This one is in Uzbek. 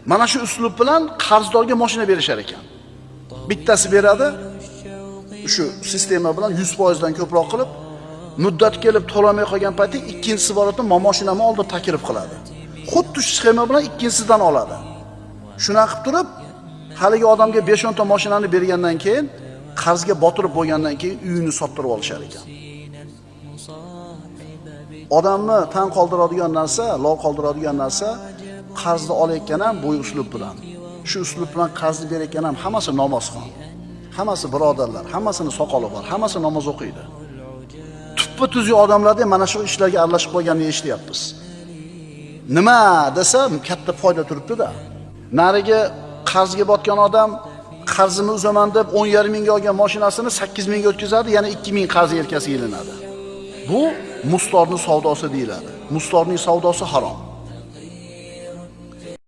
Mana shu uslub bilan qarzdorga mashina berishar ekan. Bittasi beradi, shu sistema bilan 100% dan ko'proq qilib, muddat kelib to'lamay qolgan payti ikkinchisi boradi, mashinamni oldi taklif qiladi. Xuddi shu sxema bilan ikkinchisidan oladi. Shuna qilib turib, haligi odamga 5-10 ta mashinani bergandan keyin, qarzga botirib bo'lgandan keyin uyini sottirib olishar ekan. Odamni tan qoldiradigan narsa, lol qoldiradigan narsa qarzni olayotgan ham bu uslub bilan. Shu uslub bilan qarzni berayotgan ham hammasi namozxon. Hammasi birodarlar, hammasini soqoli bor, hammasi namoz o'qiydi. Tuppa-tuzuk odamlarda mana shu ishlarga aralashib qolganini eshityapmiz. Nima desa katta foyda turibdi-da. Nariga qarzga botgan odam qarzini uzaman deb 10,5 mingga olgan mashinasini 8 mingga o'tkazadi, yana 2 ming qarz yelkasiga ilinadi. Bu mustorning savdosi deyiladi. Mustorning savdosi harom.